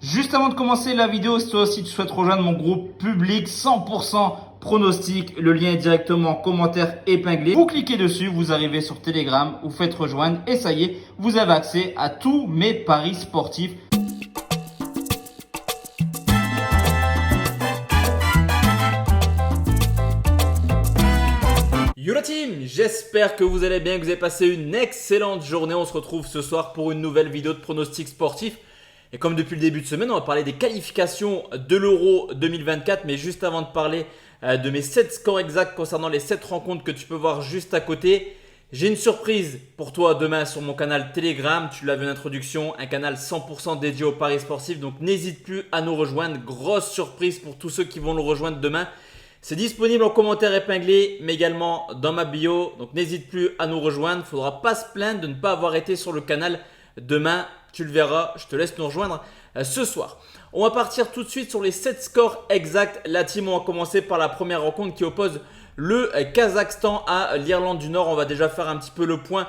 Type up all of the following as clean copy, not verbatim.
Juste avant de commencer la vidéo, si toi aussi tu souhaites rejoindre mon groupe public 100% pronostic, le lien est directement en commentaire épinglé. Vous cliquez dessus, vous arrivez sur Telegram, vous faites rejoindre et ça y est, vous avez accès à tous mes paris sportifs. Yo la team, j'espère que vous allez bien, que vous avez passé une excellente journée. On se retrouve ce soir pour une nouvelle vidéo de pronostic sportif. Et comme depuis le début de semaine, on va parler des qualifications de l'Euro 2024. Mais juste avant de parler de mes 7 scores exacts concernant les 7 rencontres que tu peux voir juste à côté, j'ai une surprise pour toi demain sur mon canal Telegram. Tu l'as vu en introduction, un canal 100% dédié aux paris sportifs. Donc n'hésite plus à nous rejoindre. Grosse surprise pour tous ceux qui vont le rejoindre demain. C'est disponible en commentaire épinglé, mais également dans ma bio. Donc n'hésite plus à nous rejoindre. Il ne faudra pas se plaindre de ne pas avoir été sur le canal demain. Tu le verras, je te laisse nous rejoindre ce soir. On va partir tout de suite sur les 7 scores exacts. La team, on va commencer par la première rencontre qui oppose le Kazakhstan à l'Irlande du Nord. On va déjà faire un petit peu le point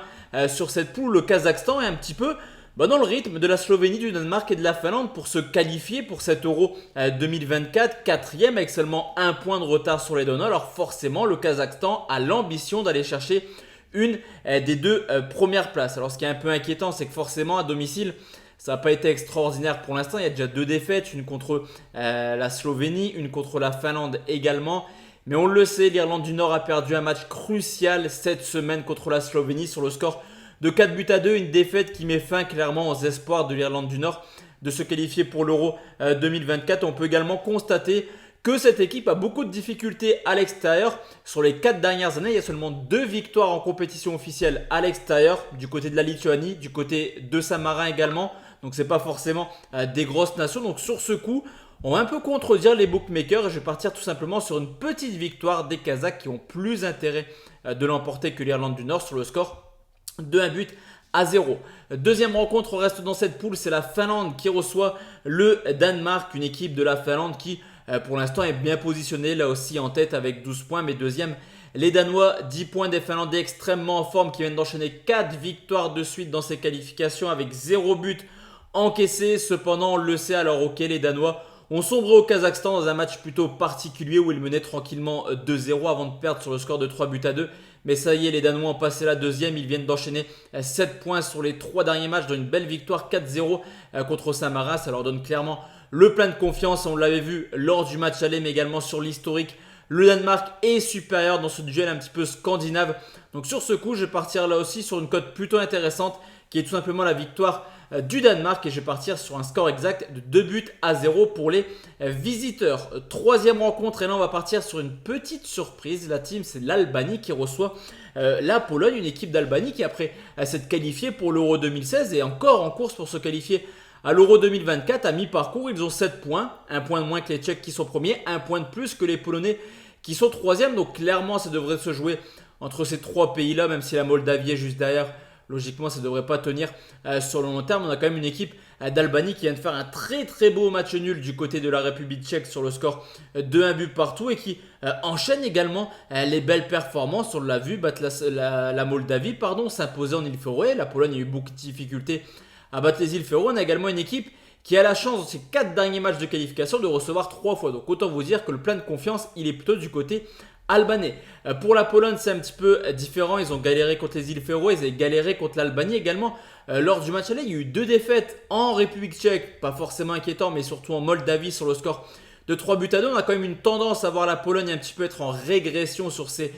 sur cette poule. Le Kazakhstan est un petit peu dans le rythme de la Slovénie, du Danemark et de la Finlande pour se qualifier pour cet Euro 2024. Quatrième avec seulement un point de retard sur les Danois. Alors forcément, le Kazakhstan a l'ambition d'aller chercher une des deux premières places. Alors ce qui est un peu inquiétant, c'est que forcément à domicile, ça n'a pas été extraordinaire pour l'instant. Il y a déjà 2 défaites, une contre la Slovénie, une contre la Finlande également. Mais on le sait, l'Irlande du Nord a perdu un match crucial cette semaine contre la Slovénie sur le score de 4-2. Une défaite qui met fin clairement aux espoirs de l'Irlande du Nord de se qualifier pour l'Euro 2024. On peut également constater que cette équipe a beaucoup de difficultés à l'extérieur. Sur les 4 dernières années, il y a seulement 2 victoires en compétition officielle à l'extérieur, du côté de la Lituanie, du côté de Saint-Marin également. Donc ce n'est pas forcément des grosses nations. Donc sur ce coup, on va un peu contredire les bookmakers et je vais partir tout simplement sur une petite victoire des Kazakhs qui ont plus intérêt de l'emporter que l'Irlande du Nord sur le score de 1-0. Deuxième rencontre, on reste dans cette poule, c'est la Finlande qui reçoit le Danemark, une équipe de la Finlande qui pour l'instant est bien positionnée là aussi en tête avec 12 points, mais deuxième les Danois, 10 points, des Finlandais extrêmement en forme qui viennent d'enchaîner 4 victoires de suite dans ces qualifications avec 0 but encaissé. Cependant on le sait, alors ok, les Danois ont sombré au Kazakhstan dans un match plutôt particulier où ils menaient tranquillement 2-0 avant de perdre sur le score de 3-2. Mais ça y est, les Danois ont passé la deuxième. Ils viennent d'enchaîner 7 points sur les 3 derniers matchs, dans une belle victoire 4-0 contre Saint-Marin. Ça leur donne clairement le plein de confiance. On l'avait vu lors du match aller, mais également sur l'historique. Le Danemark est supérieur dans ce duel un petit peu scandinave. Donc sur ce coup, je vais partir là aussi sur une cote plutôt intéressante qui est tout simplement la victoire du Danemark et je vais partir sur un score exact de 2-0 pour les visiteurs. Troisième rencontre et là on va partir sur une petite surprise. La team, c'est l'Albanie qui reçoit la Pologne, une équipe d'Albanie qui après s'être qualifiée pour l'Euro 2016 est encore en course pour se qualifier à l'Euro 2024. À mi-parcours, ils ont 7 points, un point de moins que les Tchèques qui sont premiers, un point de plus que les Polonais qui sont troisièmes. Donc clairement ça devrait se jouer entre ces 3 pays-là, même si la Moldavie est juste derrière. Logiquement, ça ne devrait pas tenir sur le long terme. On a quand même une équipe d'Albanie qui vient de faire un très beau match nul du côté de la République tchèque sur le score de 1 but partout et qui enchaîne également les belles performances. On l'a vu, battre la Moldavie, s'imposer en île Féroé. La Pologne a eu beaucoup de difficultés à battre les îles Féroé. On a également une équipe qui a la chance dans ses 4 derniers matchs de qualification de recevoir 3 fois. Donc autant vous dire que le plein de confiance, il est plutôt du côté albanais. Pour la Pologne, c'est un petit peu différent. Ils ont galéré contre les îles Féroé, ils avaient galéré contre l'Albanie également. Lors du match aller, il y a eu 2 défaites en République tchèque, pas forcément inquiétant, mais surtout en Moldavie sur le score de 3-2. On a quand même une tendance à voir la Pologne un petit peu être en régression sur ces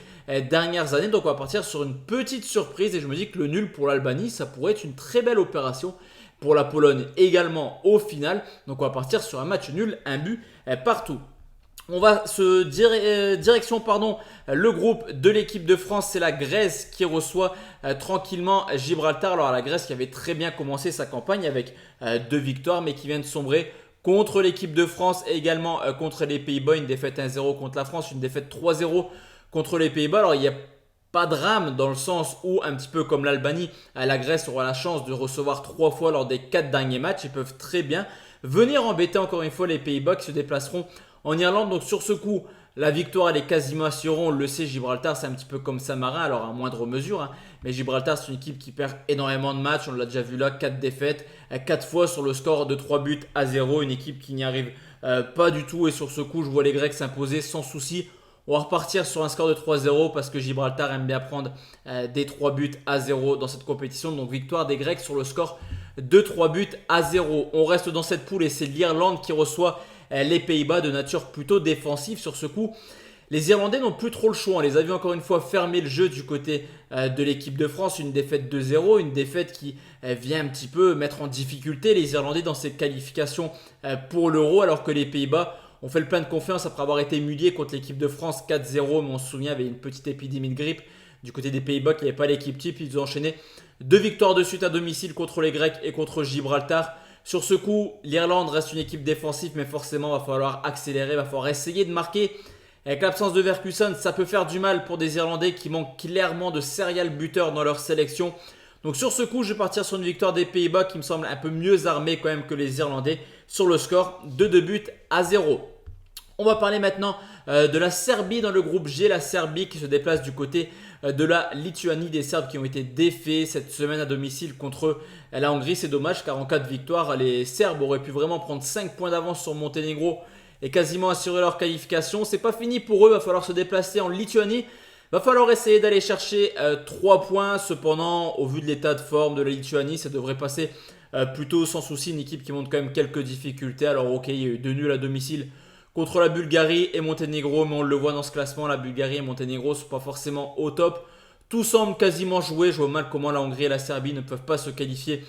dernières années. Donc on va partir sur une petite surprise et je me dis que le nul pour l'Albanie, ça pourrait être une très belle opération pour la Pologne également au final. Donc on va partir sur un match nul, un but partout. On va se direction le groupe de l'équipe de France, c'est la Grèce qui reçoit tranquillement Gibraltar. Alors la Grèce qui avait très bien commencé sa campagne avec 2 victoires mais qui vient de sombrer contre l'équipe de France et également contre les Pays-Bas. Une défaite 1-0 contre la France, une défaite 3-0 contre les Pays-Bas. Alors il n'y a pas de drame dans le sens où un petit peu comme l'Albanie, la Grèce aura la chance de recevoir 3 fois lors des 4 derniers matchs. Ils peuvent très bien venir embêter encore une fois les Pays-Bas qui se déplaceront en Irlande. Donc sur ce coup, La victoire, elle est quasiment assurée. On le sait, Gibraltar, c'est un petit peu comme Saint-Marin, alors à moindre mesure, hein. Mais Gibraltar, c'est une équipe qui perd énormément de matchs. On l'a déjà vu là, 4 défaites, 4 fois sur le score de 3 buts à 0. Une équipe qui n'y arrive pas du tout. Et sur ce coup, je vois les Grecs s'imposer sans souci. On va repartir sur un score de 3-0 parce que Gibraltar aime bien prendre des 3 buts à 0 dans cette compétition. Donc victoire des Grecs sur le score de 3 buts à 0. On reste dans cette poule et c'est l'Irlande qui reçoit les Pays-Bas de nature plutôt défensive sur ce coup. Les Irlandais n'ont plus trop le choix. On les a vus encore une fois fermer le jeu du côté de l'équipe de France. Une défaite 2-0, une défaite qui vient un petit peu mettre en difficulté les Irlandais dans cette qualification pour l'Euro, alors que les Pays-Bas ont fait le plein de confiance après avoir été humiliés contre l'équipe de France 4-0. Mais on se souvient, il y avait une petite épidémie de grippe du côté des Pays-Bas qui n'avait pas l'équipe type. Ils ont enchaîné 2 victoires de suite à domicile contre les Grecs et contre Gibraltar. Sur ce coup, l'Irlande reste une équipe défensive, mais forcément, il va falloir accélérer, il va falloir essayer de marquer. Avec l'absence de Verkusen, ça peut faire du mal pour des Irlandais qui manquent clairement de serial buteurs dans leur sélection. Donc sur ce coup, je vais partir sur une victoire des Pays-Bas qui me semble un peu mieux armée quand même que les Irlandais sur le score de 2 buts à 0. On va parler maintenant de la Serbie dans le groupe G. La Serbie qui se déplace du côté de la Lituanie, des Serbes qui ont été défaits cette semaine à domicile contre la Hongrie. C'est dommage car en cas de victoire, les Serbes auraient pu vraiment prendre 5 points d'avance sur Monténégro et quasiment assurer leur qualification. C'est pas fini pour eux, il va falloir se déplacer en Lituanie. Il va falloir essayer d'aller chercher 3 points. Cependant, au vu de l'état de forme de la Lituanie, ça devrait passer plutôt sans souci. Une équipe qui montre quand même quelques difficultés. Alors ok, il y a eu 2 nuls à domicile contre la Bulgarie et Monténégro, mais on le voit dans ce classement, la Bulgarie et Monténégro ne sont pas forcément au top. Tout semble quasiment joué. Je vois mal comment la Hongrie et la Serbie ne peuvent pas se qualifier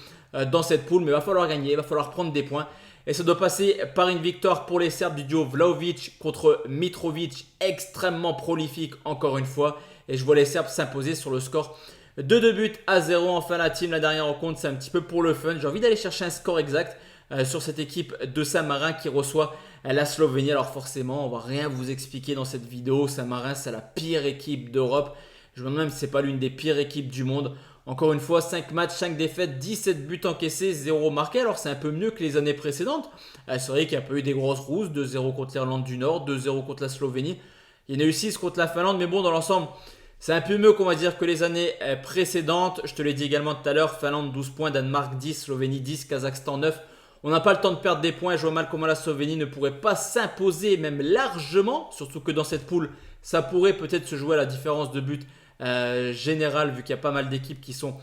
dans cette poule, mais il va falloir gagner, il va falloir prendre des points. Et ça doit passer par une victoire pour les Serbes du duo Vlahovic contre Mitrovic, extrêmement prolifique encore une fois. Et je vois les Serbes s'imposer sur le score de 2 buts à 0. Enfin la team, la dernière rencontre, c'est un petit peu pour le fun. J'ai envie d'aller chercher un score exact sur cette équipe de Saint-Marin qui reçoit la Slovénie. Alors forcément, on va rien vous expliquer dans cette vidéo. Saint-Marin, c'est la pire équipe d'Europe. Je me demande même si ce n'est pas l'une des pires équipes du monde. Encore une fois, 5 matchs, 5 défaites, 17 buts encaissés, 0 marqués. Alors c'est un peu mieux que les années précédentes. C'est vrai qu'il y a pas eu des grosses rousses. 2-0 contre l'Irlande du Nord, 2-0 contre la Slovénie. Il y en a eu 6 contre la Finlande. Mais bon, dans l'ensemble, c'est un peu mieux qu'on va dire que les années précédentes. Je te l'ai dit également tout à l'heure. Finlande 12 points, Danemark 10, Slovénie 10, Kazakhstan 9. On n'a pas le temps de perdre des points. Je vois mal comment la Slovénie ne pourrait pas s'imposer, même largement. Surtout que dans cette poule, ça pourrait peut-être se jouer à la différence de but générale, vu qu'il y a pas mal d'équipes qui sont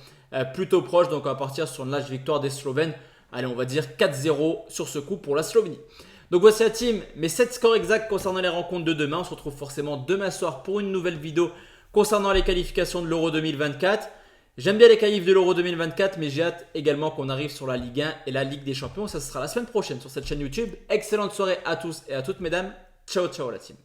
plutôt proches. Donc on va partir sur une large victoire des Slovènes. Allez, on va dire 4-0 sur ce coup pour la Slovénie. Donc voici la team, mes 7 scores exacts concernant les rencontres de demain. On se retrouve forcément demain soir pour une nouvelle vidéo concernant les qualifications de l'Euro 2024. J'aime bien les qualifs de l'Euro 2024, mais j'ai hâte également qu'on arrive sur la Ligue 1 et la Ligue des Champions. Ça sera la semaine prochaine sur cette chaîne YouTube. Excellente soirée à tous et à toutes, mesdames. Ciao, ciao la team.